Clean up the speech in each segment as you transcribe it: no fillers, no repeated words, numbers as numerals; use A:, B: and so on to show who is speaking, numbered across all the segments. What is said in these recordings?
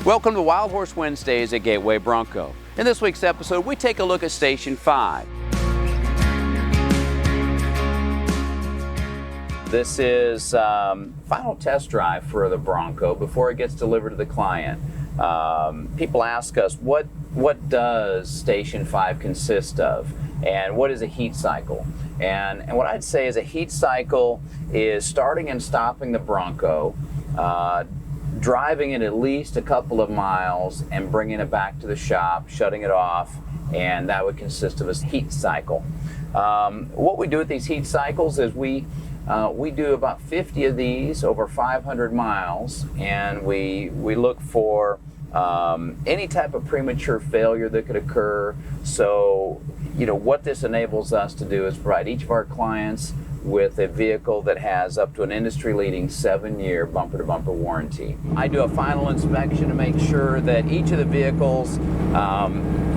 A: Welcome to Wild Horse Wednesdays at Gateway Bronco. In this week's episode, we take a look at Station 5. This is final test drive for the Bronco before it gets delivered to the client. People ask us, what does Station 5 consist of? And what is a heat cycle? And what I'd say is a heat cycle is starting and stopping the Bronco, driving it at least a couple of miles and bringing it back to the shop, shutting it off, and that would consist of a heat cycle. What we do with these heat cycles is we do about 50 of these over 500 miles, and we look for any type of premature failure that could occur. So, what this enables us to do is provide each of our clients with a vehicle that has up to an industry-leading 7-year bumper-to-bumper warranty. I do a final inspection to make sure that each of the vehicles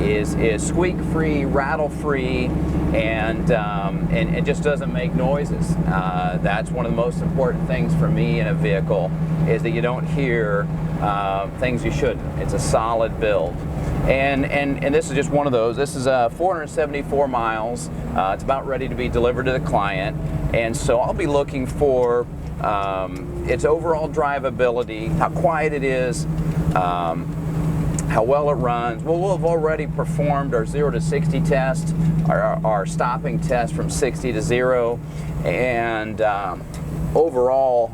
A: is squeak-free, rattle-free, and it just doesn't make noises. That's one of the most important things for me in a vehicle, is that you don't hear things you shouldn't. It's a solid build. And this is just one of those. This is 474 miles. It's about ready to be delivered to the client. And so I'll be looking for its overall drivability, how quiet it is, how well it runs. Well, we'll have already performed our 0 to 60 test, our stopping test from 60 to 0, and overall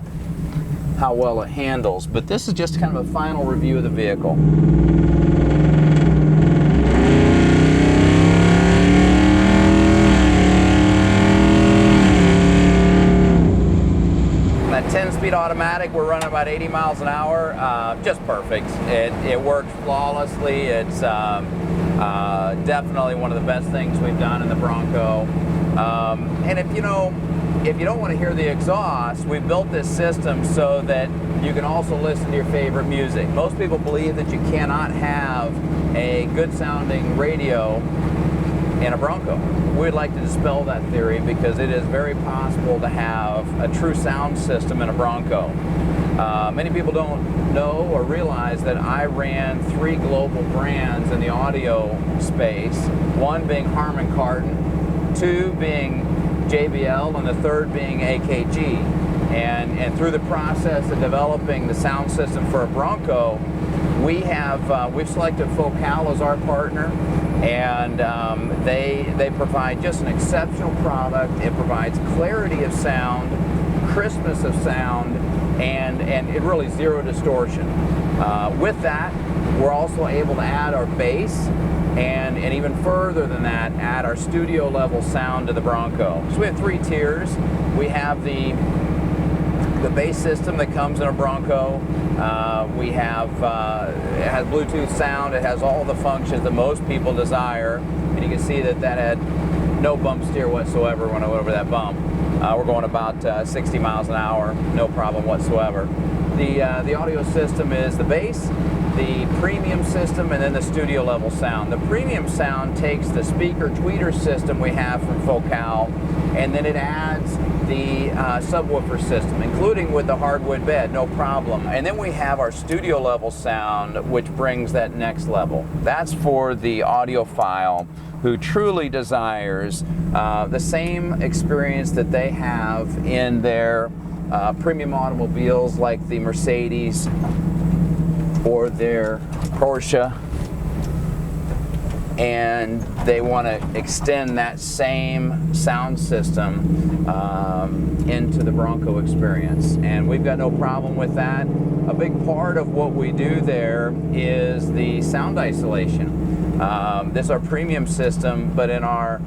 A: how well it handles. But this is just kind of a final review of the vehicle. That 10-speed automatic, we're running about 80 miles an hour, just perfect. It works flawlessly. It's definitely one of the best things we've done in the Bronco. And if you don't want to hear the exhaust, we've built this system so that you can also listen to your favorite music. Most people believe that you cannot have a good sounding radio in a Bronco. We'd like to dispel that theory, because it is very possible to have a true sound system in a Bronco. Many people don't know or realize that I ran 3 global brands in the audio space, one being Harman Kardon, 2 being JBL, and the 3rd being AKG. And through the process of developing the sound system for a Bronco, we've selected Focal as our partner, and they provide just an exceptional product. It provides clarity of sound, crispness of sound, and it really zero distortion. With that, we're also able to add our bass, and even further than that, add our studio level sound to the Bronco. So we have 3 tiers. We have the bass system that comes in a Bronco. We have it has Bluetooth sound. It has all the functions that most people desire, and you can see that had no bump steer whatsoever when I went over that bump. We're going about 60 miles an hour, no problem whatsoever. The audio system is the bass, the premium system, and then the studio level sound. The premium sound takes the speaker tweeter system we have from Focal, and then it adds the subwoofer system, including with the hardwood bed, no problem. And then we have our studio level sound, which brings that next level. That's for the audiophile who truly desires the same experience that they have in their premium automobiles, like the Mercedes or their Porsche, and they want to extend that same sound system into the Bronco experience. And we've got no problem with that. A big part of what we do there is the sound isolation. This is our premium system, but in our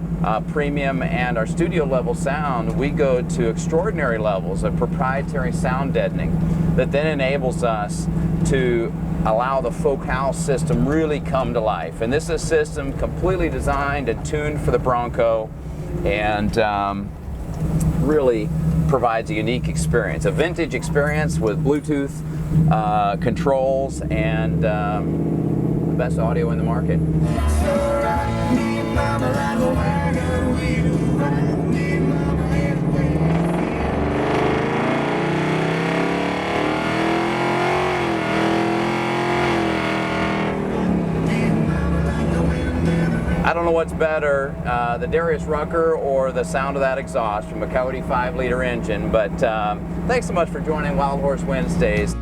A: premium and our studio level sound, we go to extraordinary levels of proprietary sound deadening that then enables us to allow the Focal system really come to life. And this is a system completely designed and tuned for the Bronco, and really provides a unique experience, a vintage experience with Bluetooth controls and the best audio in the market. know what's better, the Darius Rucker or the sound of that exhaust from a Coyote 5-liter engine. But thanks so much for joining Wild Horse Wednesdays.